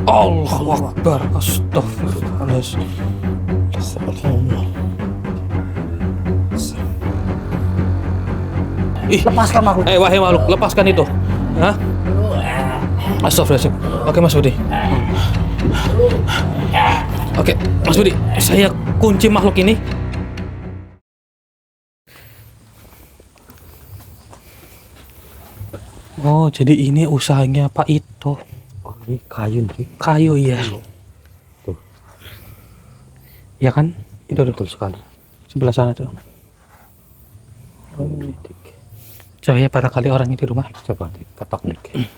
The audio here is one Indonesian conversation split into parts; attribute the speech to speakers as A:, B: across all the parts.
A: Allahu Akbar. Astagfirullahaladzim.
B: Lepaskan aku.
A: Wahai makhluk, lepaskan itu. Hah? Astagfirullahaladzim. Oke Mas Budi. Oke Mas Budi, saya kunci makhluk ini. Oh, jadi ini usahanya Pak Ito.
B: Oh, ini kayu nih.
A: Kayu ya.
B: Tuh.
A: Ya kan? Itu
B: Betul sekali.
A: sebelah sana tuh. Saya barangkali orangnya di rumah.
B: Coba diketok nih.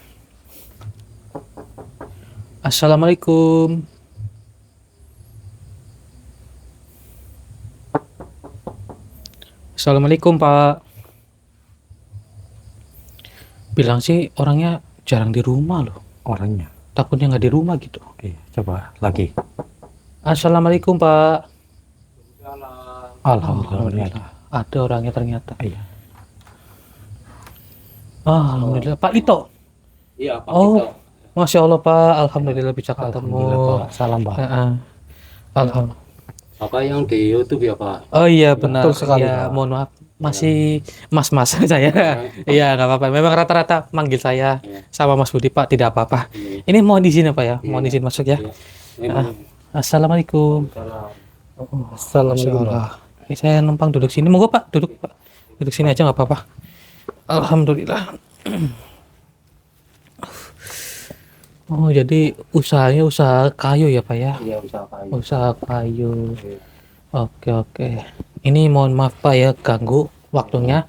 A: Assalamualaikum. Assalamualaikum Pak. Bilang sih orangnya jarang di rumah loh.
B: Orangnya.
A: Takutnya nggak di rumah gitu.
B: Iya, coba lagi.
A: Assalamualaikum Pak.
B: Alhamdulillah.
A: Ada orangnya ternyata.
B: Iya.
A: Alhamdulillah. Pak Ito.
C: Iya, Pak
A: Oh,
C: Ito.
A: Masya Allah Pak. Alhamdulillah bisa ketemu.
B: Alhamdulillah, Pak. Salam, Pak.
A: Alhamdulillah.
C: Apa yang di YouTube ya, Pak?
A: Oh iya benar.
B: Betul sekali,
A: Ya,
B: Pak.
A: mohon maaf. Masih mas-mas saya. Iya nggak apa-apa. Memang rata-rata manggil saya sama Mas Budi Pak, tidak apa-apa.
C: Iya.
A: Ini mohon izin Pak ya. Mohon izin masuk ya.
C: Iya.
A: Assalamualaikum.
B: Assalamualaikum.
A: Masya Allah. Ini saya numpang duduk sini. Monggo Pak, duduk Pak. Duduk sini aja nggak apa-apa. Alhamdulillah. Oh jadi usahanya usaha kayu ya Pak ya?
C: Iya, usaha kayu.
A: Usaha kayu. Oke. Ini mohon maaf Pak ya ganggu waktunya.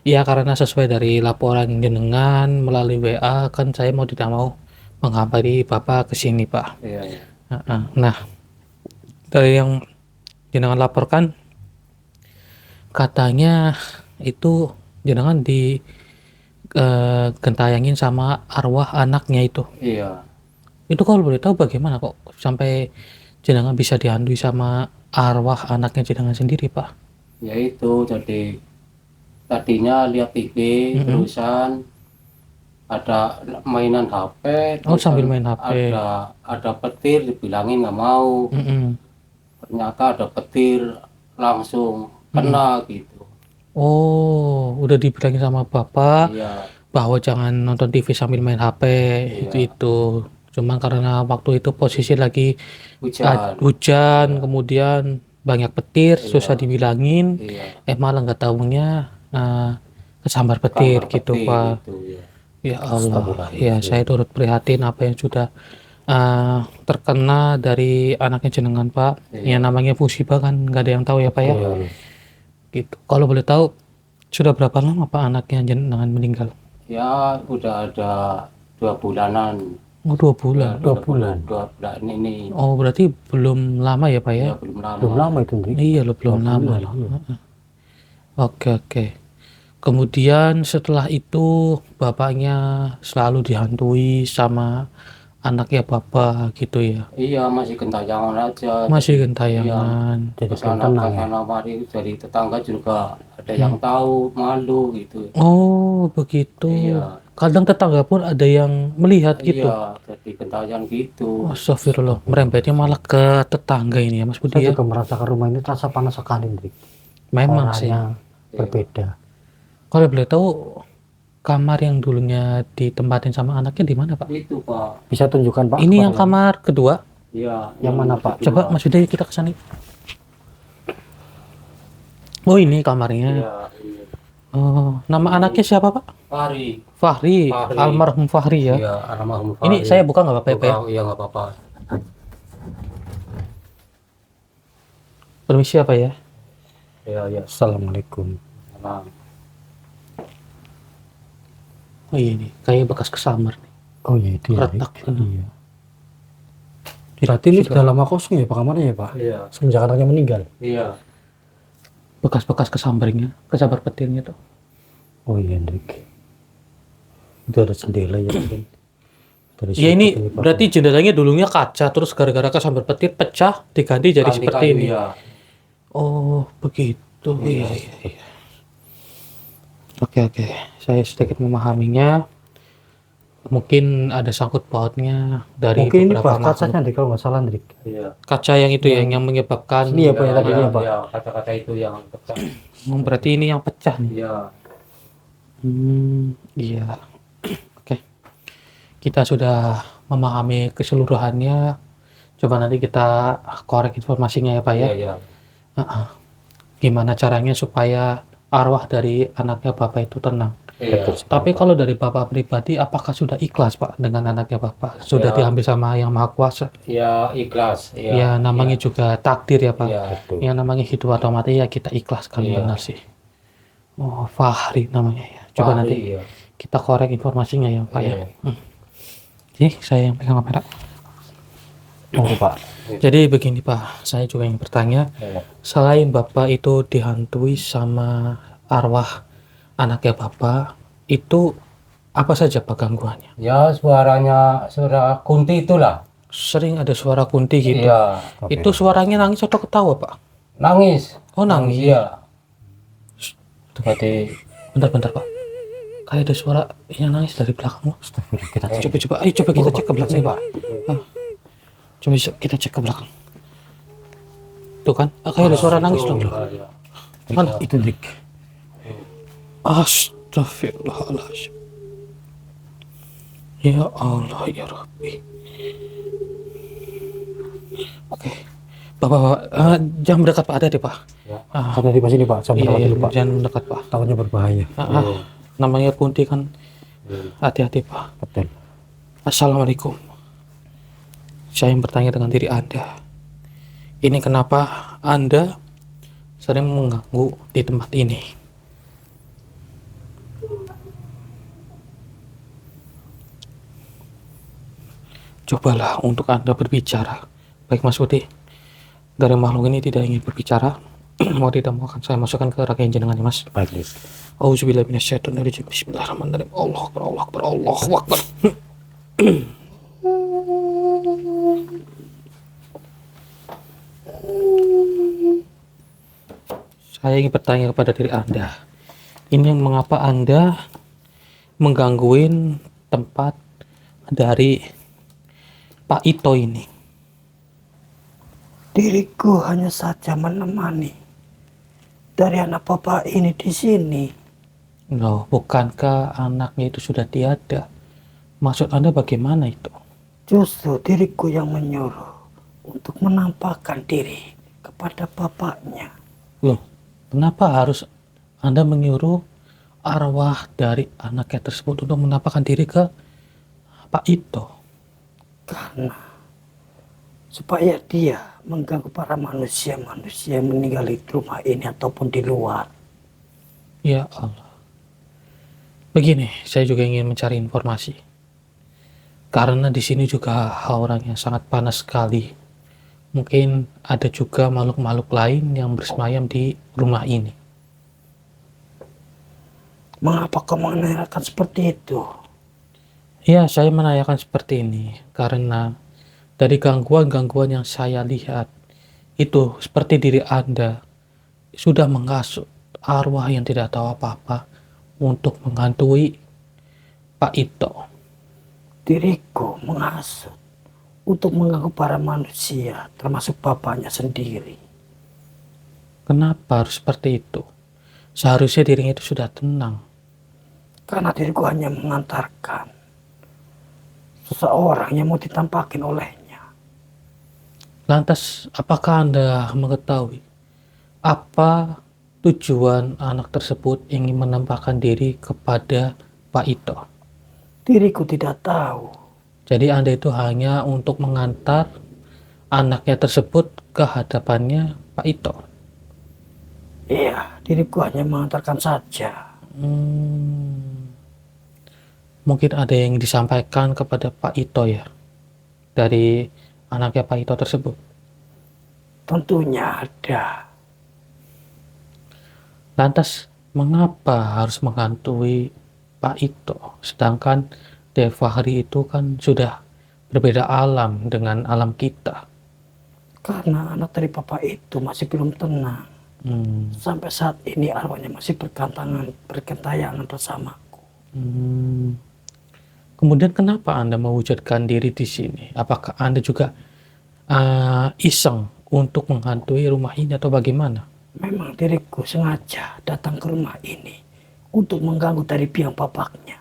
A: Ya karena sesuai dari laporan jenengan melalui WA kan saya mau tidak mau menghampiri Bapak ke sini Pak.
C: Iya, iya.
A: Nah, dari yang jenengan laporkan katanya itu jenengan di gentayangin sama arwah anaknya itu.
C: Iya.
A: Itu kalau boleh tahu bagaimana kok sampai jenengan bisa dihantui sama arwah anaknya jenengan sendiri Pak?
C: Ya itu, jadi tadinya lihat TV, terusan ada mainan HP.
A: Oh,
C: terusan
A: sambil main HP.
C: Ada petir, dibilangin nggak mau. Ternyata ada petir, langsung kena gitu.
A: Oh, udah dibilangin sama Bapak
C: Iya.
A: bahwa jangan nonton TV sambil main HP. Itu. Cuman karena waktu itu posisi lagi hujan, kemudian banyak petir, susah dibilangin.
C: Iya.
A: Malah nggak tahunya kesambar petir gitu Pak.
C: Gitu, ya.
A: Ya Allah, ya saya turut prihatin apa yang sudah terkena dari anaknya jenengan Pak. Ya namanya musibah kan nggak ada yang tahu ya Pak ya. Gitu. Kalau boleh tahu sudah berapa lama Pak anaknya jenengan meninggal?
C: Ya udah ada 2 bulanan.
A: Oh 2 bulan.
C: 2 bulan. 2 bulan ini.
A: Oh berarti belum lama ya Pak ya?
C: Ya belum lama.
B: Belum lama itu, Dik.
A: Iya loh belum lama loh. Oke. Kemudian setelah itu bapaknya selalu dihantui sama anaknya Bapak gitu ya?
C: Iya, masih gentayangan aja.
A: Masih gentayangan.
B: Jadi
C: Kesana
B: tenang ya.
C: mari dari tetangga juga ada yang tahu, malu gitu.
A: Oh begitu.
C: Iya.
A: Kadang tetangga pun ada yang melihat gitu.
C: Iya, jadi gentayangan gitu.
A: Astagfirullah, merembetnya malah ke tetangga ini ya Mas Budi
B: Saya
A: ya?
B: juga merasakan rumah ini terasa panas sekali, Dik.
A: Memang sih.
B: Orangnya berbeda.
A: Kalau boleh tahu kamar yang dulunya ditempatin sama anaknya di mana Pak?
C: Itu, Pak.
B: Bisa tunjukkan, Pak?
A: Ini yang kamar kedua.
C: Iya.
B: Yang mana, Pak?
A: Coba Mas Budi kita ke sana. Oh ini kamarnya.
C: Iya, iya.
A: Oh, nama anaknya siapa Pak?
C: Fahri.
A: Fahri,
C: Fahri.
A: almarhum Fahri ya.
C: Iya, almarhum Fahri.
A: Ini saya buka nggak apa-apa ya Pak ya?
C: Iya, nggak apa-apa.
A: Permisi apa ya?
C: Iya.
B: Assalamualaikum.
C: Nah,
A: Oh iya nih, kayak bekas kesambar nih.
B: Oh iya, itu ya,
A: Retak.
B: Dik. Iya. Berarti ini sudah lama kosong ya Pak kamarnya ya Pak?
C: iya.
B: Semenjak anaknya meninggal?
C: Iya.
A: Bekas-bekas kesambarnya, kesambar petirnya tuh.
B: Oh iya, Dik. Itu ada jendela ya mungkin. Dari
A: Ya ini
B: situ, Pak.
A: berarti jendelanya dulunya kaca, terus gara-gara kesambar petir pecah, diganti jadi
C: Ganti
A: seperti
C: kayu,
A: ini.
C: Iya.
A: Oh begitu. Iya. Oke, saya sedikit memahaminya. Mungkin ada sangkut pautnya dari
B: Mungkin ini
A: beberapa
B: Pak
A: makhluk.
B: kacanya Dik, kalau nggak salah Dik.
C: Iya.
A: Kaca yang itu ya, yang menyebabkan.
B: Iya Pak, yang tadi
C: Iya,
B: Pak.
C: iya, kata-kata itu yang pecah.
A: Berarti ini yang pecah nih.
C: Iya.
A: Iya. Oke. Kita sudah memahami keseluruhannya. Coba nanti kita korek informasinya ya Pak ya.
C: Iya, iya.
A: Gimana caranya supaya arwah dari anaknya Bapak itu tenang.
C: Iya.
A: Tapi kalau dari Bapak pribadi, apakah sudah ikhlas Pak dengan anaknya Bapak? Sudah
C: Ya.
A: diambil sama Yang Maha Kuasa?
C: Ya, ikhlas.
A: Ya,
C: Iya.
A: namanya juga takdir ya Pak.
C: Iya.
B: Betul.
A: Yang namanya hidup atau mati ya kita ikhlaskan,
C: Iya.
A: benar sih. Oh, Fahri namanya ya. Coba
C: Fahri,
A: nanti
C: iya.
A: kita korek informasinya ya Pak ya.
C: Iya.
A: Jadi saya yang pegang kamera.
B: Oh Pak.
A: Jadi begini Pak, saya juga yang bertanya.
C: Iya.
A: Selain Bapak itu dihantui sama arwah anaknya Bapak, itu apa saja Pak gangguannya?
C: Ya, suara kunti itulah.
A: Sering ada suara kunti gitu.
C: Iya.
A: Itu suaranya nangis atau ketawa Pak?
C: Nangis.
A: Oh nangis.
C: Iya. Seperti
A: Bentar Pak. Kayak ada suara yang nangis dari belakang.
B: Kita
A: Coba, ayo coba kita cek ke belakang Pak. Coba kita cek ke belakang. Tuh kan, kayak ada suara nangis dong.
C: Iya.
A: Mana?
B: itu Dik.
A: Astagfirullahaladzim. Ya Allah ya Rabbi. Oke. Bapak, jangan mendekat Pak, ada deh Pak.
C: Ya.
B: Ada di sini Pak, sama
A: Iya,
B: dulu Pak.
A: jangan mendekat Pak.
B: Takutnya berbahaya.
A: Namanya kunti kan, hati-hati Pak.
B: Betul.
A: Assalamualaikum. Saya yang bertanya dengan diri Anda. Ini kenapa Anda sering mengganggu di tempat ini? Cobalah untuk Anda berbicara. Baik Mas Udi, dari makhluk ini tidak ingin berbicara. Mau tidak mau akan saya masukkan ke raga jenengan ya Mas.
B: Baik Dik.
A: Auzubillahi minasyaitonirrajim. Bismillahirrahmanirrahim. Allahu akbar, Allahu akbar, Allahu akbar. Saya ingin bertanya kepada diri Anda. Ini yang mengapa Anda menggangguin tempat dari Pak Ito ini?
D: Diriku hanya saja menemani dari anak bapak ini di sini.
A: Loh, bukankah anaknya itu sudah tiada? Maksud Anda bagaimana itu?
D: Justru diriku yang menyuruh untuk menampakkan diri kepada bapaknya.
A: Loh, kenapa harus Anda menyuruh arwah dari anaknya tersebut untuk menampakkan diri ke Pak Ito?
D: Karena supaya dia mengganggu para manusia-manusia yang meninggal di rumah ini ataupun di luar.
A: Ya Allah. Begini, saya juga ingin mencari informasi. Karena di sini juga auranya sangat panas sekali. Mungkin ada juga makhluk-makhluk lain yang bersemayam di rumah ini.
D: Mengapa kau menanyakan seperti itu?
A: Ya, saya menanyakan seperti ini karena dari gangguan-gangguan yang saya lihat itu seperti diri Anda sudah menghasut arwah yang tidak tahu apa-apa untuk menghantui Pak Ito.
D: Diriku menghasut untuk mengganggu para manusia, termasuk bapaknya sendiri.
A: Kenapa harus seperti itu? Seharusnya dirinya itu sudah tenang.
D: Karena diriku hanya mengantarkan seseorang yang mau ditampakin olehnya.
A: Lantas, apakah Anda mengetahui apa tujuan anak tersebut ingin menampakkan diri kepada Pak Ito?
D: Diriku tidak tahu.
A: Jadi Anda itu hanya untuk mengantar anaknya tersebut ke hadapannya Pak Ito.
D: Iya, diriku hanya mengantarkan saja.
A: Mungkin ada yang disampaikan kepada Pak Ito ya, dari anaknya Pak Ito tersebut.
D: Tentunya ada.
A: Lantas, mengapa harus menghantui Pak Ito? Sedangkan Dev Fahri itu kan sudah berbeda alam dengan alam kita.
D: Karena anak dari bapak itu masih belum tenang. Sampai saat ini arwahnya masih berkentayangan bersamaku.
A: Kemudian kenapa Anda mewujudkan diri di sini? Apakah Anda juga iseng untuk menghantui rumah ini atau bagaimana?
D: Memang diriku sengaja datang ke rumah ini untuk mengganggu dari pihak bapaknya.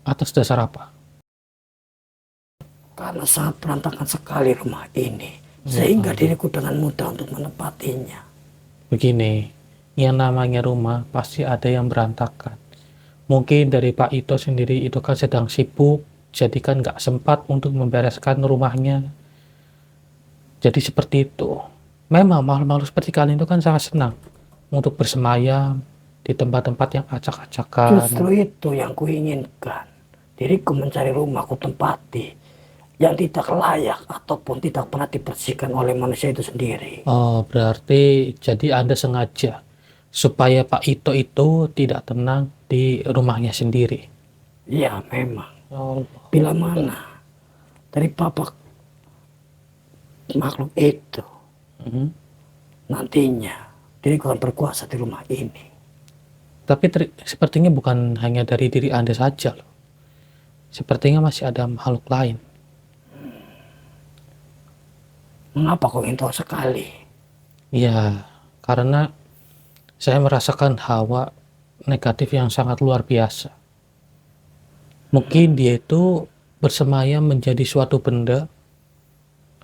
A: Atas dasar apa?
D: Karena sangat berantakan sekali rumah ini. Sehingga diriku dengan mudah untuk menempatinya.
A: Begini, yang namanya rumah pasti ada yang berantakan. Mungkin dari Pak Ito sendiri itu kan sedang sibuk, jadi kan nggak sempat untuk membereskan rumahnya. Jadi seperti itu. Memang makhluk-makhluk seperti kalian itu kan sangat senang untuk bersemayam di tempat-tempat yang acak-acakan.
D: Justru itu yang kuinginkan. Diriku mencari rumah ku tempati yang tidak layak ataupun tidak pernah dibersihkan oleh manusia itu sendiri.
A: Oh, berarti jadi Anda sengaja supaya Pak Ito itu tidak tenang di rumahnya sendiri.
D: Ya memang.
A: Oh,
D: Bila mana dari bapak makhluk itu
A: mhm.
D: nantinya diriku akan berkuasa di rumah ini.
A: Tapi sepertinya bukan hanya dari diri Anda saja loh. Sepertinya masih ada makhluk lain.
D: Mengapa kau ingin tahu sekali?
A: Ya, karena saya merasakan hawa negatif yang sangat luar biasa. Mungkin dia itu bersemayam menjadi suatu benda.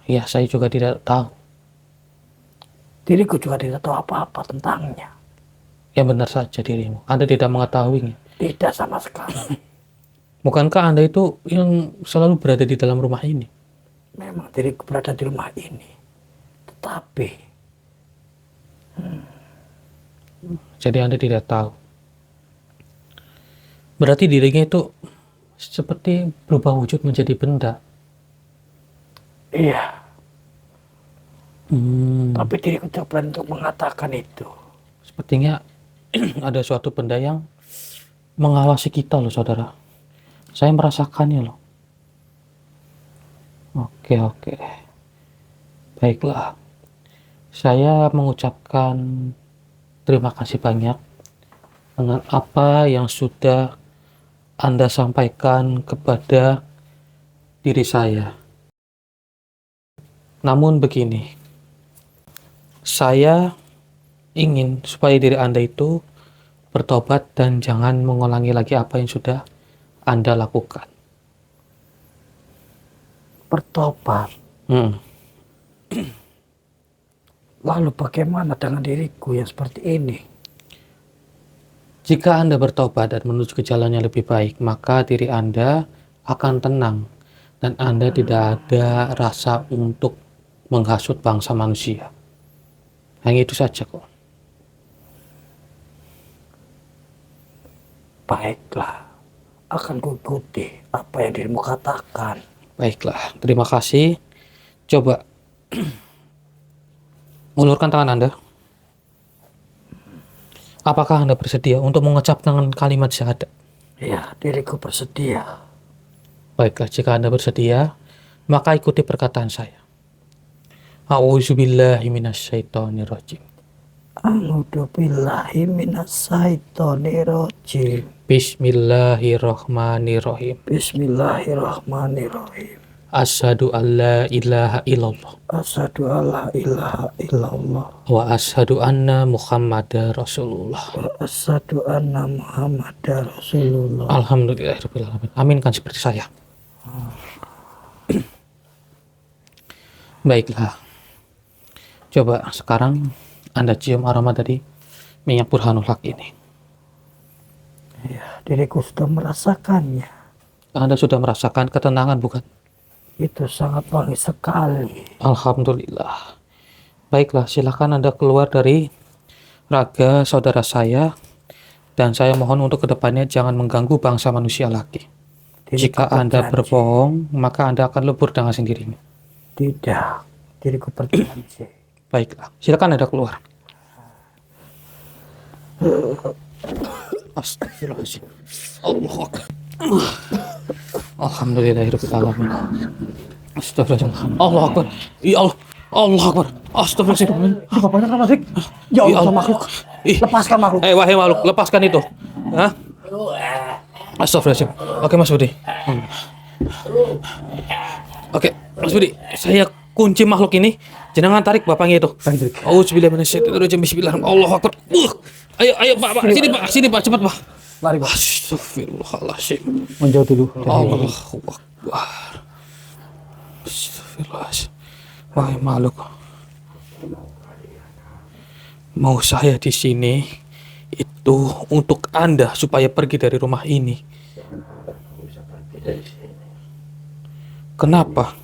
A: Ya, saya juga tidak tahu.
D: Diriku juga tidak tahu apa-apa tentangnya.
A: Ya benar saja dirimu. Anda tidak mengetahuinya.
D: Tidak sama sekali.
A: Bukankah Anda itu yang selalu berada di dalam rumah ini?
D: Memang diriku berada di rumah ini. Tetapi
A: Jadi Anda tidak tahu. Berarti dirinya itu seperti berubah wujud menjadi benda.
D: iya,
A: Hmm,
D: tapi diriku tidak berani untuk mengatakan itu.
A: sepertinya ada suatu benda yang mengawasi kita loh saudara. Saya merasakannya loh. Oke. Baiklah. Saya mengucapkan terima kasih banyak dengan apa yang sudah Anda sampaikan kepada diri saya. Namun begini, saya ingin supaya diri Anda itu bertobat dan jangan mengulangi lagi apa yang sudah Anda lakukan.
D: Bertobat.
A: Hmm.
D: Lalu bagaimana dengan diriku yang seperti ini?
A: Jika Anda bertobat dan menuju ke jalan yang lebih baik, maka diri Anda akan tenang dan Anda tidak ada rasa untuk menghasut bangsa manusia. Hanya itu saja kok.
D: Baiklah, akan kuikuti apa yang dirimu katakan.
A: Baiklah, terima kasih. Coba ulurkan tangan Anda. Apakah Anda bersedia untuk mengucapkan kalimat syahadat?
D: Ya, diriku bersedia.
A: Baiklah, jika Anda bersedia, maka ikuti perkataan saya. A'udzubillahi minasyaitonirrajim.
D: A'udzu billahi minasyaitonirrajim.
A: Bismillahirrahmanirrahim.
D: Bismillahirrahmanirrahim.
A: Asyhadu an la ilaha illallah
D: Asyhadu alla ilaha illallah
A: wa asyhadu anna Muhammadar Rasulullah.
D: wa asyhadu anna Muhammadar Rasulullah.
A: Alhamdulillahirabbil alamin. Aminkan seperti saya. Baiklah. Coba sekarang Anda cium aroma dari minyak Burhanul Haq ini.
D: Ya, diriku sudah merasakannya.
A: Anda sudah merasakan ketenangan bukan?
D: Itu sangat wangi sekali.
A: Alhamdulillah. Baiklah, silakan Anda keluar dari raga saudara saya dan saya mohon untuk kedepannya jangan mengganggu bangsa manusia lagi.
D: Diriku
A: Jika Anda
D: berjanji.
A: berbohong, maka Anda akan lebur dengan sendirinya.
D: Tidak, diriku berjanji.
A: Baiklah, silakan Anda keluar. Astagfirullahaladzim. Allahu Akbar. Alhamdulillahirabbil alamin. Astagfirullahaladzim. Allahu Akbar. Ya Allah. Allah Akbar. Astagfirullahaladzim.
D: Bapaknya kenapa sih? Ya
A: Ya
D: Allah,
A: Allah.
D: makhluk.
A: Ih.
D: Lepaskan makhluk.
A: Wahai makhluk, lepaskan itu. Hah? Astagfirullahaladzim. Oke Mas Budi. Oke Mas Budi, saya kunci makhluk ini. Jenengan tarik bapaknya itu. Auzubillahiminasyaitonirrajim. Bismillahirrahmanirrahim. Allahu akbar. Ayo Pak, sini Pak, cepat Pak.
B: Lari, Pak.
A: Astagfirullahaladzim.
B: Menjauh dulu.
A: Allahu akbar. Astagfirullahaladzim. Wahai makhluk. Mau saya di sini itu untuk Anda supaya pergi dari rumah ini. Kenapa?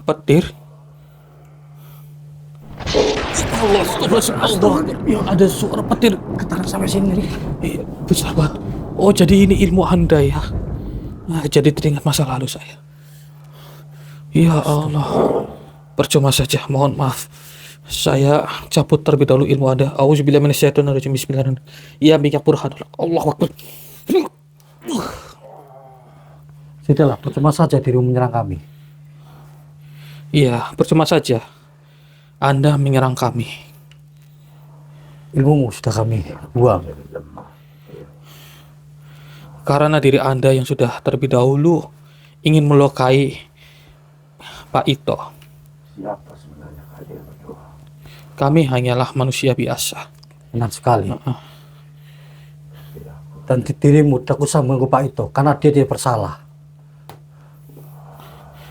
A: Petir? Allah, ya ada suara petir getaran sampai sini. Iya, besar banget. Oh, jadi ini ilmu Anda ya. Nah, jadi teringat masa lalu saya. Ya Allah. Percuma saja, mohon maaf. Saya cabut terlebih dahulu ilmu Anda. Auzubillahiminasyaitonirrajim. Bismillahirrahmanirrahim. Ya minyak burhanul. Allahu akbar.
B: Sudahlah, percuma saja dirimu menyerang kami.
A: Iya, percuma saja Anda menyerang kami.
B: Ilmumu sudah kami buang.
A: Karena diri Anda yang sudah terlebih dahulu ingin melukai Pak Ito. Kami hanyalah manusia biasa.
B: Benar sekali. Dan dirimu tak usah mengganggu Pak Ito karena dia tidak bersalah.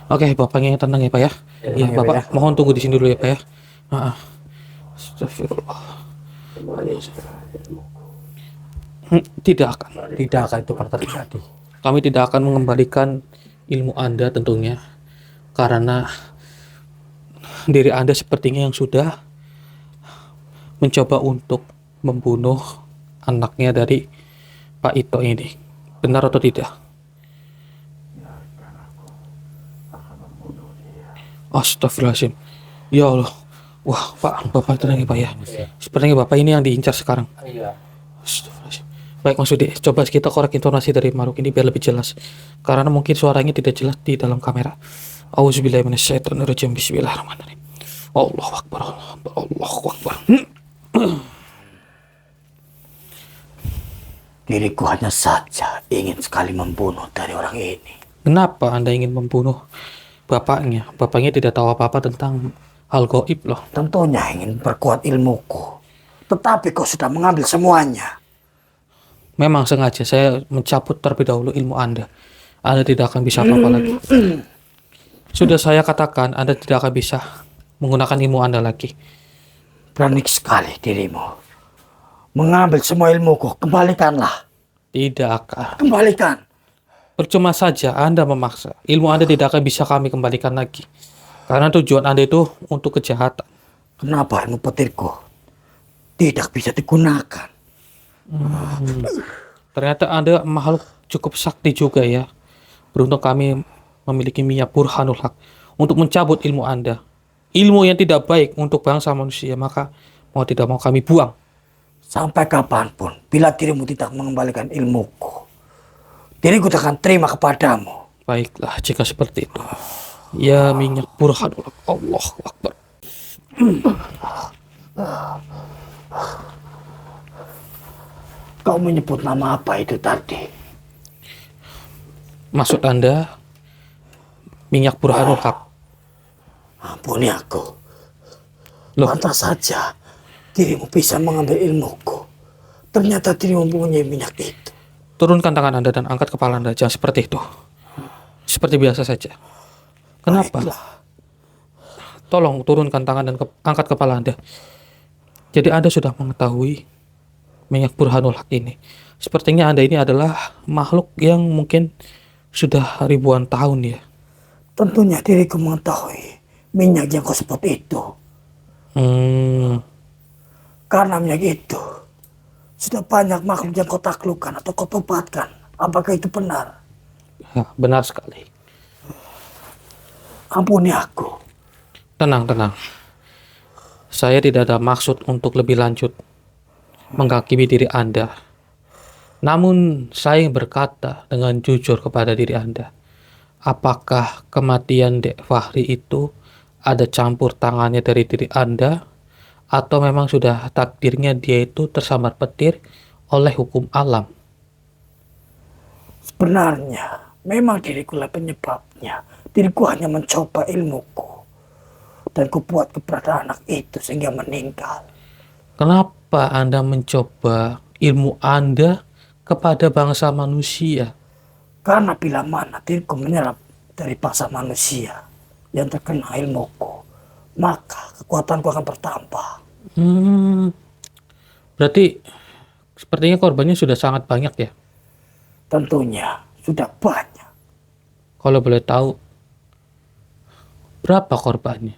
A: Oke, bapaknya tenang ya Pak ya. Iya
B: ya,
A: Bapak,
B: Pak, ya.
A: mohon tunggu di sini dulu ya Pak ya. Astagfirullah. Tidak akan.
B: Tidak akan itu pernah terjadi.
A: Kami tidak akan mengembalikan ilmu Anda tentunya. Karena diri Anda sepertinya yang sudah mencoba untuk membunuh anaknya dari Pak Ito ini. Benar atau tidak? Astagfirullahaladzim. Ya Allah. Wah, Pak, Bapak tenang ya Pak ya. Sepertinya Bapak ini yang diincar sekarang.
C: Iya.
A: Astagfirullahaladzim. Baik Mas Budi, coba kita korek intonasi dari makhluk ini biar lebih jelas. Karena mungkin suaranya tidak jelas di dalam kamera. Auzubillahiminasyaitonirrajim. Bismillahirrahmanirrahim. Allahu akbar. Allahu akbar.
D: Diriku hanya saja ingin sekali membunuh dari orang ini.
A: Kenapa Anda ingin membunuh bapaknya? Bapaknya tidak tahu apa-apa tentang hal gaib loh.
D: Tentunya ingin perkuat ilmuku. Tetapi kau sudah mengambil semuanya.
A: Memang sengaja saya mencabut terlebih dahulu ilmu Anda. Anda tidak akan bisa apa-apa lagi. Sudah saya katakan Anda tidak akan bisa menggunakan ilmu Anda lagi.
D: Berani sekali dirimu. Mengambil semua ilmuku, kembalikanlah.
A: Tidak akan.
D: Kembalikan.
A: Percuma saja Anda memaksa. Ilmu Anda tidak akan bisa kami kembalikan lagi. Karena tujuan Anda itu untuk kejahatan.
D: Kenapa ilmu petirku tidak bisa digunakan?
A: Ternyata Anda makhluk cukup sakti juga ya. Beruntung kami memiliki minyak burhanul haq untuk mencabut ilmu Anda. Ilmu yang tidak baik untuk bangsa manusia, maka mau tidak mau kami buang.
D: Sampai kapanpun, bila dirimu tidak mengembalikan ilmuku, diriku tak akan terima kepadamu.
A: Baiklah, jika seperti itu. Ya minyak burhanul haq. Allahu akbar.
D: Kau menyebut nama apa itu tadi?
A: Maksud Anda minyak burhanul haq.
D: Ampuni aku.
A: Loh,
D: Pantas saja dirimu bisa mengambil ilmuku. Ternyata dirimu mempunyai minyak itu.
A: turunkan tangan Anda dan angkat kepala Anda. Jangan seperti itu. Seperti biasa saja. Kenapa?
D: Baiklah.
A: Tolong turunkan tangan dan angkat kepala Anda. Jadi Anda sudah mengetahui minyak burhanul haq ini. Sepertinya Anda ini adalah makhluk yang mungkin sudah ribuan tahun ya.
D: Tentunya diriku mengetahui minyak yang kau sebut itu. Karena minyak itu sudah banyak makhluk yang kau taklukkan atau kau tobatkan. Apakah itu benar?
A: Ya, benar sekali.
D: Ampuni aku.
A: Tenang, tenang. Saya tidak ada maksud untuk lebih lanjut menghakimi diri Anda. Namun saya berkata dengan jujur kepada diri Anda. Apakah kematian Dek Fahri itu ada campur tangannya dari diri Anda? Atau memang sudah takdirnya dia itu tersambar petir oleh hukum alam?
D: Sebenarnya, memang diriku lah penyebabnya. Diriku hanya mencoba ilmuku. Dan kubuat keberadaan anak itu sehingga meninggal.
A: Kenapa Anda mencoba ilmu Anda kepada bangsa manusia?
D: Karena bila mana diriku menyerap dari bangsa manusia yang terkena ilmuku, maka kekuatanku akan bertambah.
A: Berarti sepertinya korbannya sudah sangat banyak ya?
D: Tentunya sudah banyak.
A: Kalau boleh tahu, berapa korbannya?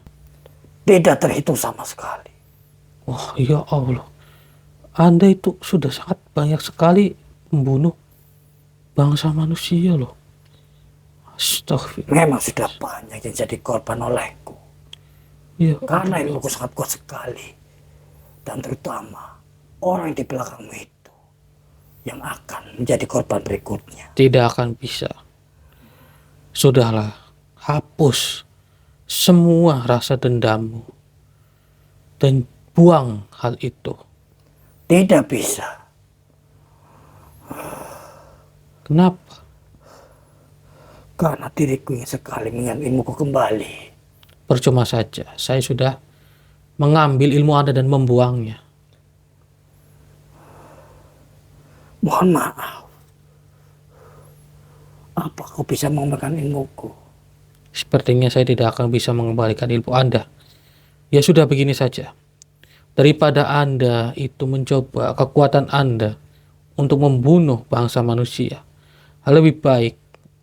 D: Tidak terhitung sama sekali.
A: Wah, ya Allah. Anda itu sudah sangat banyak sekali membunuh bangsa manusia loh. Astagfirullah.
D: Memang sudah banyak yang jadi korban olehku.
A: Ya,
D: Karena ilmuku sangat kuat sekali. Dan terutama orang di belakangmu itu yang akan menjadi korban berikutnya.
A: tidak akan bisa. Sudahlah, hapus semua rasa dendammu dan buang hal itu.
D: Tidak bisa.
A: Kenapa?
D: Karena diriku ingin sekali mengambil ilmuku kembali.
A: Percuma saja, saya sudah mengambil ilmu Anda dan membuangnya.
D: Mohon maaf. Apa kau bisa mengembalikan ilmuku?
A: Sepertinya saya tidak akan bisa mengembalikan ilmu Anda. Ya sudah, begini saja. Daripada Anda itu mencoba kekuatan Anda untuk membunuh bangsa manusia, lebih baik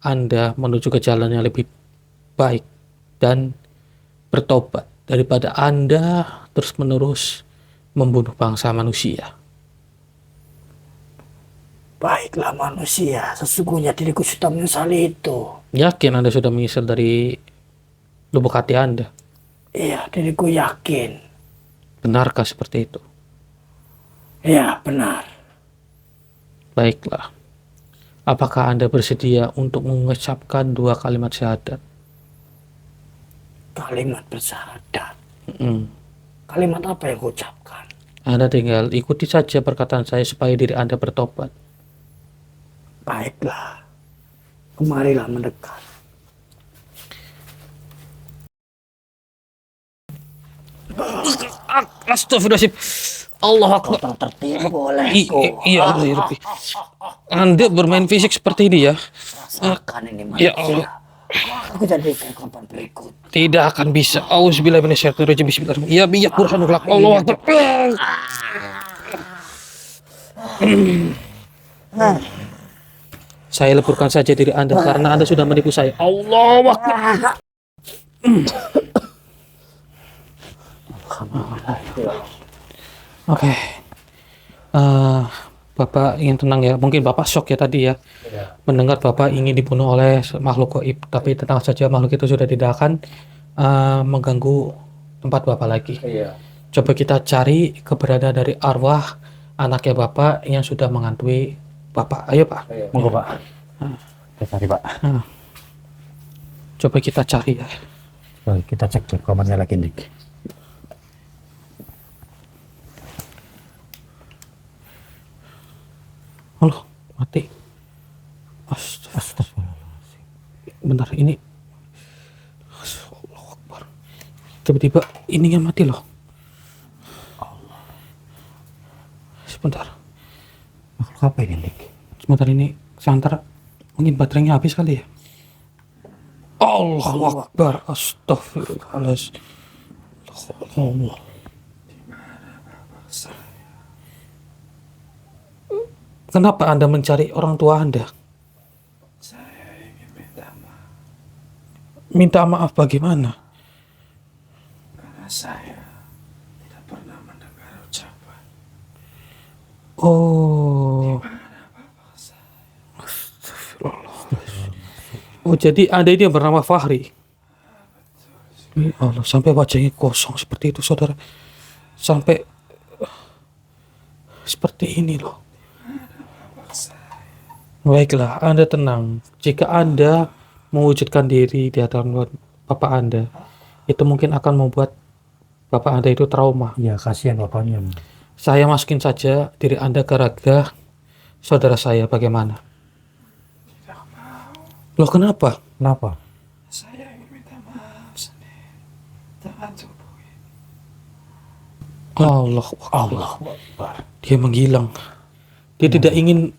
A: Anda menuju ke jalan yang lebih baik dan bertobat daripada Anda terus-menerus membunuh bangsa manusia.
D: Baiklah manusia, sesungguhnya diriku sudah menyesali itu.
A: Yakin Anda sudah menyesal dari lubuk hati Anda?
D: Iya, diriku yakin.
A: Benarkah seperti itu?
D: Ya, benar.
A: Baiklah. Apakah Anda bersedia untuk mengucapkan 2 kalimat syahadat?
D: Kalimat bersyahadat.
A: Mm.
D: Kalimat apa yang kuucapkan?
A: Anda tinggal ikuti saja perkataan saya supaya diri Anda bertobat.
D: Baiklah. Kemarilah mendekat.
A: Astagfirullahaladzim. Allah
D: Kau
A: Akbar.
D: tak tertipu olehku.
A: Iya, Allah, ya Rabbi. Anda bermain fisik seperti ini ya?
D: Rasakan ini
A: Ya
D: manusia.
A: Allah.
D: Aku jadikan korban berikut.
A: Tidak akan bisa. Auzubillahi minasyaitonirrajim. Bismillahirrahmanirrahim. Ya biyak burhanul haq. Allah Akbar. Saya leburkan saja diri Anda karena Anda sudah menipu saya. Allah Akbar. Oke. Bapak ingin tenang ya. Mungkin Bapak shock ya tadi ya. Mendengar Bapak ingin dibunuh oleh makhluk gaib. Tapi tenang saja, makhluk itu sudah tidak akan mengganggu tempat Bapak lagi.
B: Iya.
A: Coba kita cari keberadaan dari arwah anaknya Bapak yang sudah menghantui Bapak. Ayo Pak.
B: Monggo Pak. Kita cari Pak.
A: Coba kita cari ya.
B: Baik, kita cek rekamannya lagi Dik.
A: Allah, mati. Astagfirullahaladzim. Bentar, ini. Allahu Akbar. Tiba-tiba ininya mati loh. Sebentar.
B: Makhluk apa ini Dik?
A: Sebentar ini sebentar. Mungkin baterainya habis kali ya. Allahu Akbar. Astagfirullahaladzim. Allah. Kenapa Anda mencari orang tua Anda?
E: Saya ingin minta maaf
A: Minta maaf bagaimana?
E: karena saya tidak pernah mendengar ucapan
A: Oh. Astagfirullahaladzim. Oh, jadi Anda ini yang bernama Fahri. Ya Allah, sampai wajahnya kosong seperti itu, saudara. Sampai seperti ini loh. Baiklah, Anda tenang. Jika Anda mewujudkan diri di hadapan Bapak Anda, itu mungkin akan membuat Bapak Anda itu trauma.
B: Iya, kasihan bapaknya.
A: Saya masukin saja diri Anda ke raga saudara saya, bagaimana? Loh kenapa?
B: Kenapa?
E: Saya ingin minta maaf sendiri. Jangan tubuhi.
A: Allah Akbar. Dia menghilang. Dia tidak ingin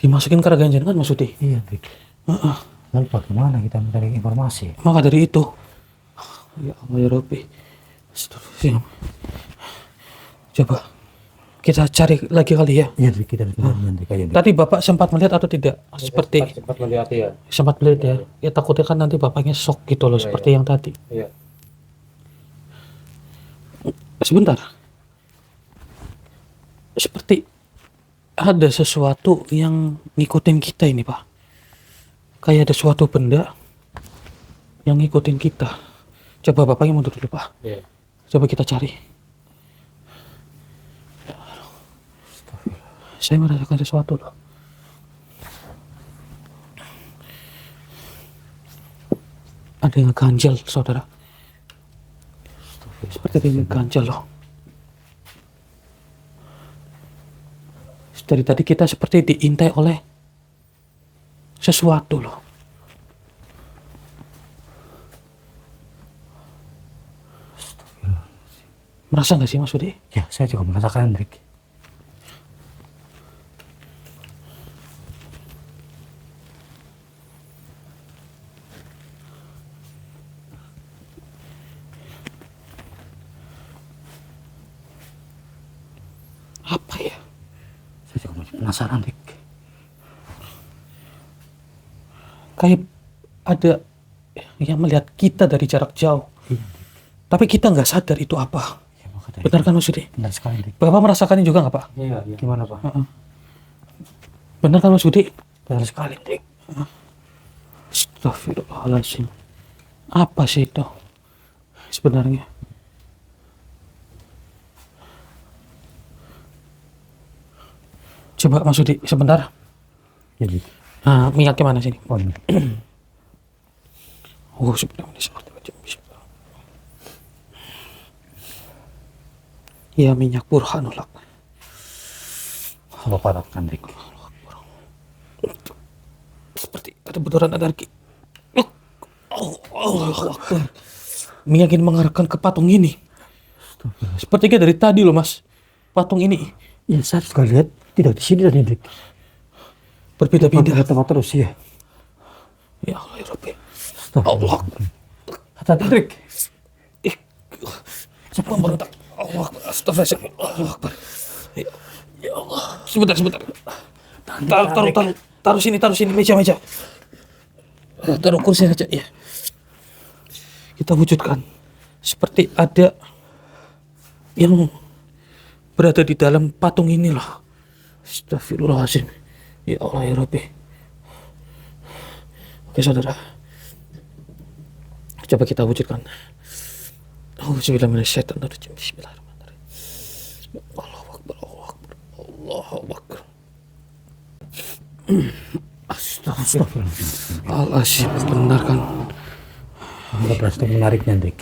A: dimasukin ke raga jenengan maksudnya.
B: Iya, Dik. Lalu bagaimana kita mencari informasi?
A: Maka dari itu, ya Allah ya Rabbi, astagfirullah. Coba kita cari lagi kali ya.
B: Iya, Dik, kita nanti kayak Dik.
A: Tadi Bapak sempat melihat atau tidak? Seperti
C: Cepat melihat ya.
A: sempat melihat ya. Ya takutnya kan nanti bapaknya shock gitu loh, seperti yang tadi.
C: Iya.
A: Sebentar. Seperti ada sesuatu yang ngikutin kita ini, Pak. Kayak ada suatu benda yang ngikutin kita. Coba bapaknya mundur dulu, Pak.
C: Iya.
A: Coba kita cari. Saya merasakan sesuatu loh. Ada yang ganjal, saudara. Seperti ada yang ganjal loh. Dari tadi kita seperti diintai oleh sesuatu loh. Merasa nggak sih Mas Budi?
B: Ya, saya juga merasakan, Dik.
A: Apa ya?
B: Saya juga masih penasaran, Dik.
A: Kayak ada yang melihat kita dari jarak jauh. Tapi kita nggak sadar itu apa.
B: Ya, maka dari
A: Benar kan Mas Budi?
B: benar sekali, Dik.
A: Bapak merasakannya juga nggak Pak?
C: Iya, iya.
B: Gimana, Pak?
A: Benar kan Mas Budi?
B: Benar sekali, Dik.
A: Astagfirullahaladzim. Apa sih itu sebenarnya? Coba Mas Budi sebentar.
B: Ya, Dik.
A: Nah, minyaknya mana sini?
B: Oh, ini.
A: Oh, sebenarnya seperti macam bismillah. Ya, minyak burhanullah.
B: Bapak dapatkan, Dik.
A: Seperti ada benturan energi. Allahu Akbar. Minyak ini mengarahkan ke patung ini. Sepertinya dari tadi loh Mas. Patung ini
B: Ya, saya juga lihat tidak di sini tadi, Dik.
A: berbeda-beda.
B: Tempat terus, ya.
A: Ya Allah ya Rabbi.
B: Allah. Hati-hati, Dik.
A: Cepat berontak. Allah Akbar. Astagfirullah. Allah Akbar. Ya Allah. Sebentar. Taruh sini, meja. Taruh kursi saja, ya. Kita wujudkan seperti ada yang berada di dalam patung ini loh. Astagfirullahaladzim. Ya Allah ya Rabbi. Oke saudara, coba kita wujudkan. Bismillahirrahmanirrahim. Bismillahirrahmanirrahim. Allahu Akbar. Astagfirullahaladzim. Benar kan?
B: Anda berhasil menariknya, Dik.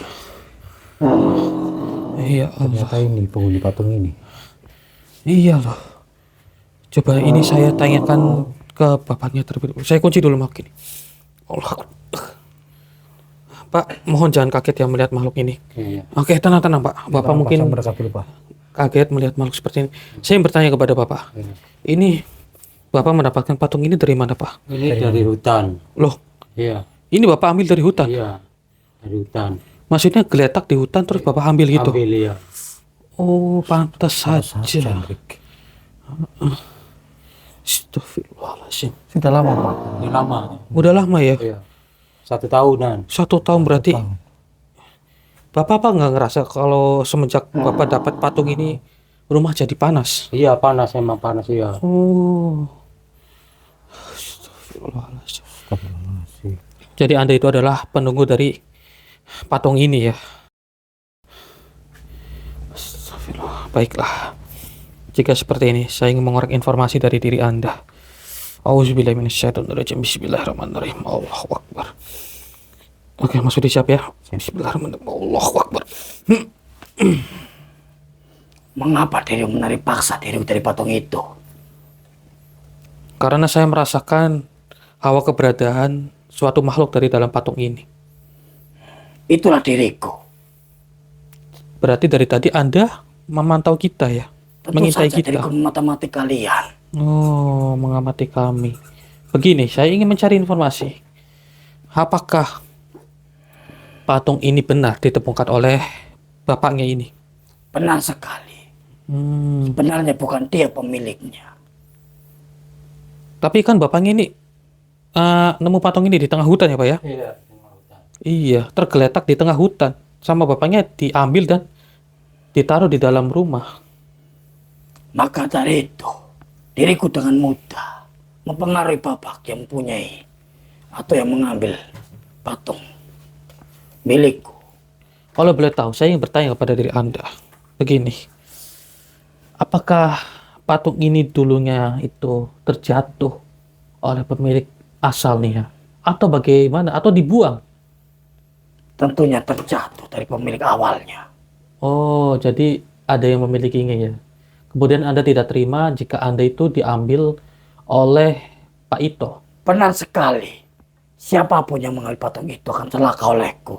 A: Iya Allah.
B: Ternyata ini penghuni patung ini.
A: Iya loh. Coba ini saya tanyakan ke bapaknya terlebih dahulu. Saya kunci dulu makhluk ini. Allah. Pak, mohon jangan kaget ya melihat makhluk ini.
C: Iya.
A: Oke, tenang Pak. Bapak mungkin
B: mereka dulu, Pak.
A: kaget melihat makhluk seperti ini. Saya bertanya kepada Bapak.
C: Iya.
A: Ini Bapak mendapatkan patung ini dari mana Pak?
C: Ini dari hutan.
A: Loh,
C: Iya.
A: ini Bapak ambil dari hutan?
C: Iya. Dari hutan.
A: Maksudnya geletak di hutan terus Bapak ambil gitu?
C: Ambil ya.
A: Oh, pantas saja.
B: Dik.
A: Astagfirullahaladzim.
B: Sudah lama, Pak.
C: Ini lama.
A: Udah lama ya?
C: Iya. 1 tahunan.
A: 1 tahun berarti. Bapak apa nggak ngerasa kalau semenjak Bapak dapat patung ini rumah jadi panas?
C: Iya, panas, emang panas ya.
A: Oh. Astagfirullahaladzim.
B: Astagfirullahaladzim.
A: Jadi Anda itu adalah penunggu dari patung ini ya? Astagfirullah. Baiklah. Jika seperti ini, saya ingin mengorek informasi dari diri Anda. Auzubillahi minasyaitonirrajim. Bismillahirrahmanirrahim. Allahu Akbar. Oke, Mas Budi siap ya. Bismillahirrahmanirrahim. Allahu Akbar.
D: Mengapa diri menarik paksa diri dari patung itu?
A: Karena saya merasakan hawa keberadaan suatu makhluk dari dalam patung ini.
D: Itulah diriku.
A: Berarti dari tadi Anda memantau kita ya?
D: Tentu
A: Mengintai
D: saja
A: kita.
D: diriku mengamati kalian.
A: Oh, mengamati kami. Begini, saya ingin mencari informasi. Apakah patung ini benar ditemukan oleh bapaknya ini?
D: Benar sekali.
A: Hmm,
D: Sebenarnya bukan dia pemiliknya.
A: tapi kan bapaknya ini nemu patung ini di tengah hutan ya Pak ya?
C: Iya.
A: Iya, tergeletak di tengah hutan. Sama bapaknya diambil dan ditaruh di dalam rumah.
D: Maka dari itu, diriku dengan mudah mempengaruhi bapak yang mempunyai atau yang mengambil patung milikku.
A: Kalau boleh tahu, saya ingin bertanya kepada diri Anda. Begini, apakah patung ini dulunya itu terjatuh oleh pemilik asalnya? Atau bagaimana? Atau dibuang?
D: Tentunya terjatuh dari pemilik awalnya.
A: Oh, jadi ada yang memilikinya ya. Kemudian Anda tidak terima jika Anda itu diambil oleh Pak Ito.
D: Benar sekali. Siapapun yang mengambil patung itu akan celaka olehku.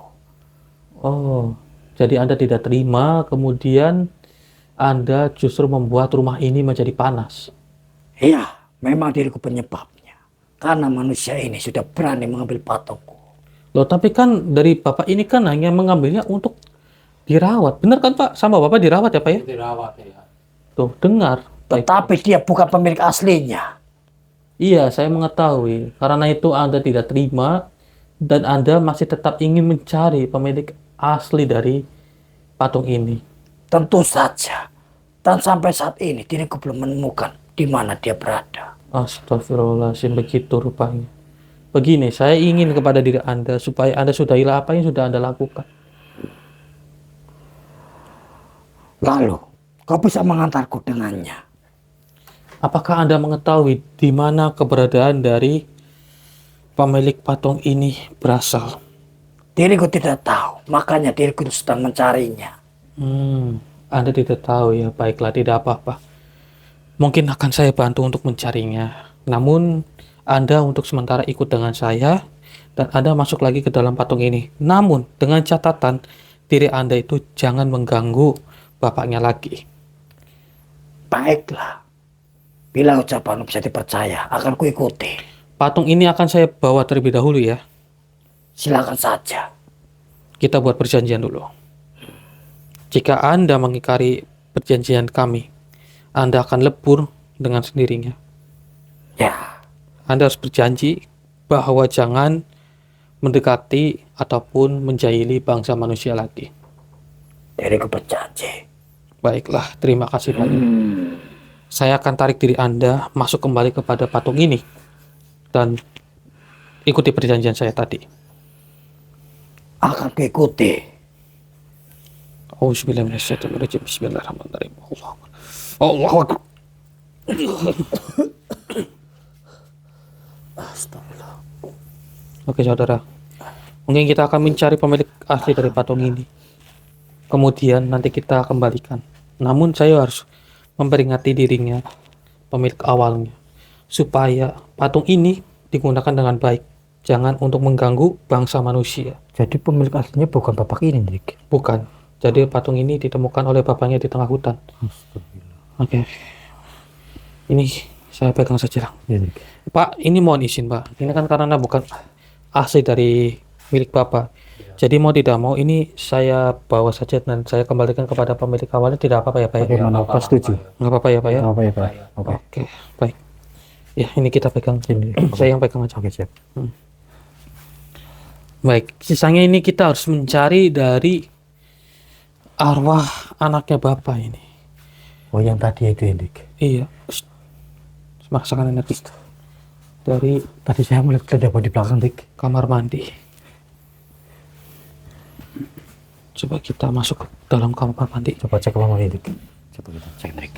A: Oh, jadi Anda tidak terima, kemudian Anda justru membuat rumah ini menjadi panas.
D: Iya, memang diriku penyebabnya. Karena manusia ini sudah berani mengambil patungku.
A: Loh, tapi kan dari Bapak ini kan hanya mengambilnya untuk dirawat. Benar kan Pak? Sama Bapak dirawat ya Pak ya?
C: Dirawat ya.
A: Tuh, dengar. Baik.
D: Tetapi dia bukan pemilik aslinya.
A: Iya, saya mengetahui. Karena itu Anda tidak terima dan Anda masih tetap ingin mencari pemilik asli dari patung ini.
D: Tentu saja. Dan sampai saat ini diriku belum menemukan di mana dia berada.
A: Astagfirullahaladzim, begitu rupanya. Begini, saya ingin kepada diri Anda supaya Anda sudahilah apa yang sudah Anda lakukan.
D: Lalu, kau bisa mengantarku dengannya.
A: Apakah Anda mengetahui di mana keberadaan dari pemilik patung ini berasal?
D: Diriku tidak tahu, makanya diriku sedang mencarinya.
A: Anda tidak tahu ya, baiklah, tidak apa-apa. Mungkin akan saya bantu untuk mencarinya. Namun, Anda untuk sementara ikut dengan saya dan Anda masuk lagi ke dalam patung ini. Namun, dengan catatan, diri Anda itu jangan mengganggu bapaknya lagi.
D: Baiklah. Bila ucapanmu bisa dipercaya, akan kuikuti.
A: Patung ini akan saya bawa terlebih dahulu ya.
D: Silakan saja.
A: Kita buat perjanjian dulu. Jika Anda mengingkari perjanjian kami, Anda akan lebur dengan sendirinya.
D: Ya,
A: Anda harus berjanji bahwa jangan mendekati ataupun menjahili bangsa manusia lagi.
D: diriku berjanji.
A: Baiklah, terima kasih banyak. Saya akan tarik diri Anda masuk kembali kepada patung ini dan ikuti perjanjian saya tadi.
D: Akan kuikuti.
A: Auzubillahiminasyaitonirrajim. Bismillahirrahmanirrahim. Allahu Akbar.
D: Astagfirullah.
A: Oke saudara, mungkin kita akan mencari pemilik asli dari patung ini. Kemudian nanti kita kembalikan. Namun saya harus memperingati dirinya, pemilik awalnya, supaya patung ini digunakan dengan baik. Jangan untuk mengganggu bangsa manusia.
B: Jadi pemilik aslinya bukan bapak ini, Dik.
A: Bukan. Jadi patung ini ditemukan oleh bapaknya di tengah hutan. Oke. Ini saya pegang saja.
B: Ya, Dik.
A: Pak, ini mohon izin Pak. Ini kan karena bukan asli dari milik Bapak. Jadi mau tidak mau ini saya bawa saja dan saya kembalikan kepada pemilik awalnya, tidak apa-apa ya Pak ya?
B: Bagaimana? Pak setuju?
A: Nggak apa-apa ya Pak ya?
B: Apa ya, Pak? Oke.
A: Oke, baik. Ya, ini kita pegang.
B: Ini.
A: Saya yang pegang aja.
B: Oke, siap.
A: Baik, sisanya ini kita harus mencari dari arwah anaknya Bapak ini.
B: Oh, yang tadi itu, ya, Dik.
A: Iya. Shh. Masakan enak itu. Dari
B: Tadi saya melihat ada di belakang, Dik.
A: kamar mandi. Coba kita masuk ke dalam kamar mandi.
B: Coba cek kamar mandi, Dik. Coba kita cek, Dik.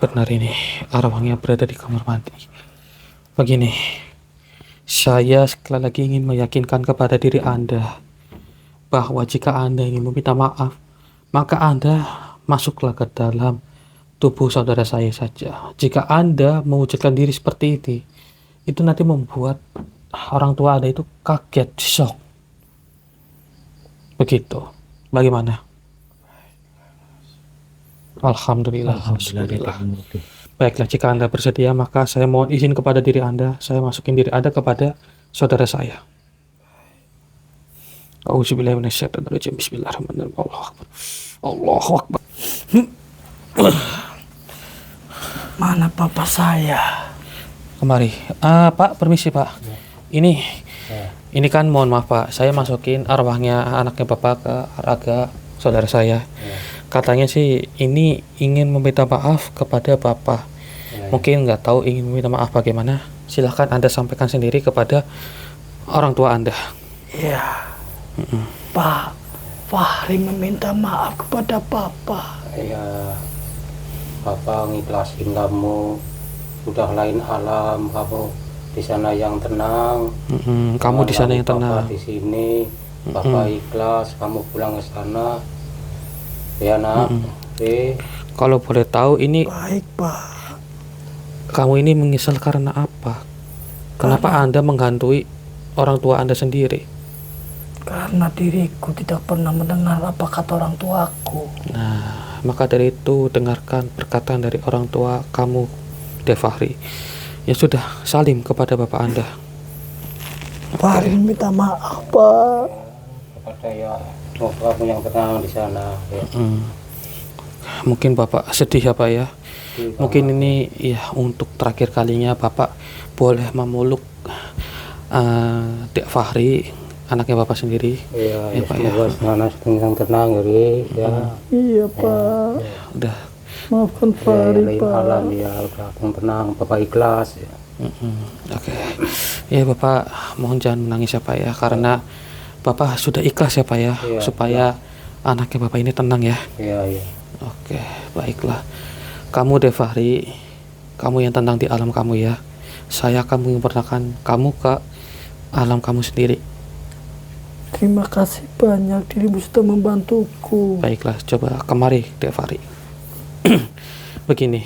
A: benar ini arwahnya berada di kamar mandi. Begini, saya sekali lagi ingin meyakinkan kepada diri Anda bahwa jika Anda ingin meminta maaf, maka Anda masuklah ke dalam tubuh saudara saya saja. Jika Anda mewujudkan diri seperti itu nanti membuat orang tua Anda itu kaget, shock. Begitu. Bagaimana? Alhamdulillah. Alhamdulillah. Baiklah, jika Anda bersedia, maka saya mohon izin kepada diri Anda. Saya masukin diri Anda kepada saudara saya. Auzubillahi minasyaitonirrajim. Bismillahirrahmanirrahim. Allahu Akbar. Allahu Akbar.
D: Mana papa saya?
A: Kemari. Pak, permisi Pak. Ini kan mohon maaf Pak, saya masukin arwahnya anaknya Bapak ke raga saudara saya. Katanya sih ini ingin meminta maaf kepada Bapak. Mungkin nggak tahu ingin meminta maaf bagaimana. Silahkan Anda sampaikan sendiri kepada orang tua Anda.
D: Iya. Pak Fahri meminta maaf kepada papa.
C: Ya, Papa ngiklasin kamu. Sudah lain alam, kamu di sana yang tenang.
A: Kamu di sana yang tenang.
C: Papa di sini, Papa ikhlas. Kamu pulang ke sana. Ya nak.
A: Kalau boleh tahu ini
D: Baik pak.
A: kamu ini menyesal karena apa? Kenapa Anda menghantui orang tua Anda sendiri?
D: Karena diriku tidak pernah mendengar apa kata orang tuaku.
A: Nah, maka dari itu dengarkan perkataan dari orang tua kamu, Fahri. Ya sudah, salim kepada bapak Anda.
D: Fahri minta maaf pak.
C: Kepada ya, semoga kamu yang tenang di sana. Ya.
A: Mungkin bapak sedih ya Pak ya. Mungkin ini ya untuk terakhir kalinya bapak boleh memeluk Dek Fahri, anaknya bapak sendiri.
C: Iya,
A: Ya, Pak, ya.
C: semoga sana yang tenang, ya.
D: Iya pak.
A: Udah.
D: Maafkan
C: Ya,
D: Fahri
C: lain
D: pak.
C: alam ya, udah kamu tenang, Bapak ikhlas. Ya.
A: Oke. Ya bapak mohon jangan menangis ya Pak ya, karena bapak sudah ikhlas ya Pak ya,
C: Iya,
A: supaya anaknya bapak ini tenang ya.
C: Iya, iya.
A: Oke, baiklah. Kamu Dek Fahri, kamu yang tenang di alam kamu ya. Saya akan menyempurnakan kamu ke alam kamu sendiri.
D: Terima kasih banyak, dirimu sudah membantuku.
A: Baiklah, coba kemari Dek Fahri. Begini,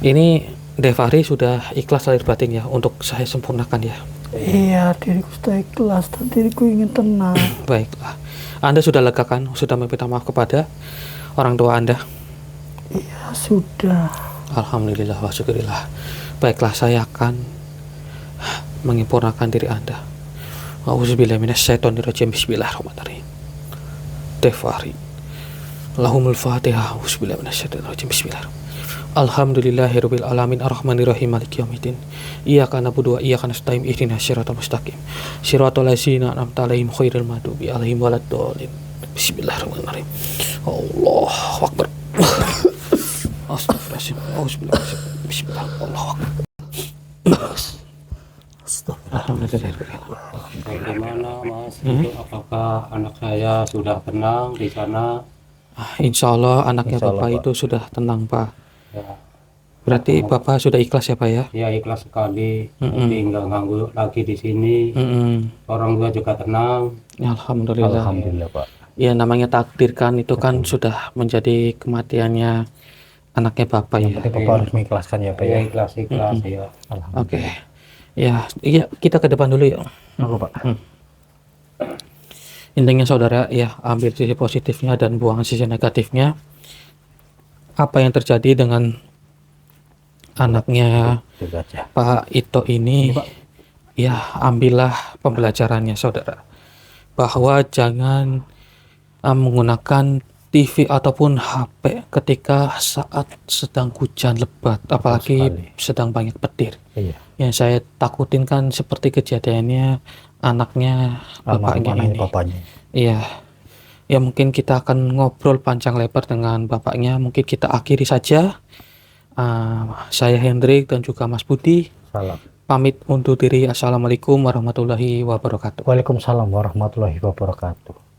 A: ini Dek Fahri sudah ikhlas lahir batin ya untuk saya sempurnakan ya.
D: Iya, diriku sudah ikhlas dan diriku ingin tenang.
A: Baiklah, Anda sudah lega kan? Sudah meminta maaf kepada orang tua Anda?
D: Iya, sudah.
A: Alhamdulillah wa syukurillah. Baiklah, saya akan menyempurnakan diri Anda. Auzubillahi minasyaitonirrajim. Bismillahirrahmanirrahim. Dek Fahri. Lahumul Fatihah. Auzubillahi minasyaitonirrajim. Bismillahirrahmanirrahim. Alhamdulillahirabbil alamin arrahmanirrahim maliki yaumiddin. Iyyaka na'budu wa iyyaka nasta'in ihdinas siratal mustaqim. Siratal ladzina an'amta 'alaihim ghairil maghdubi 'alaihim waladdallin. Bismillahirrahmanirrahim. Allahu akbar. Astagfirullahaladzim. Auzubillahi. Bismillah. Allahu akbar.
C: Bagaimana Mas? Itu apakah anak saya sudah tenang di sana?
A: Insya Allah anaknya
B: Insya Allah,
A: Bapak
B: Pak.
A: itu sudah tenang Pak.
C: Ya,
A: Berarti Bapak sudah ikhlas ya Pak ya?
C: ya ikhlas sekali. Jadi nggak ganggu lagi di sini. Orang tua juga tenang.
A: Ya, Alhamdulillah.
B: Alhamdulillah Pak.
A: Ya namanya takdir kan itu kan sudah menjadi kematiannya anaknya Bapak ya.
B: Tapi Bapak harus mengikhlaskan ya Pak
C: Ya
B: ya.
C: ikhlas ya.
B: Alhamdulillah.
A: Oke. Ya, iya kita ke depan dulu ya.
B: Aku Pak.
A: Intinya saudara ya ambil sisi positifnya dan buang sisi negatifnya. Apa yang terjadi dengan anaknya
B: Itu aja.
A: Pak Ito ini, ya ambillah pembelajarannya saudara, bahwa jangan menggunakan TV ataupun HP ketika saat sedang hujan lebat, apalagi
B: sekali.
A: sedang banyak petir.
B: Iya.
A: Yang saya takutin kan seperti kejadiannya anaknya bapaknya
B: Almarhum
A: ini.
B: bapaknya.
A: Iya. Ya mungkin kita akan ngobrol panjang lebar dengan bapaknya. Mungkin kita akhiri saja. Saya Hendrik dan juga Mas Budi
B: Salam.
A: pamit undur diri. Assalamualaikum warahmatullahi wabarakatuh.
B: Waalaikumsalam warahmatullahi wabarakatuh.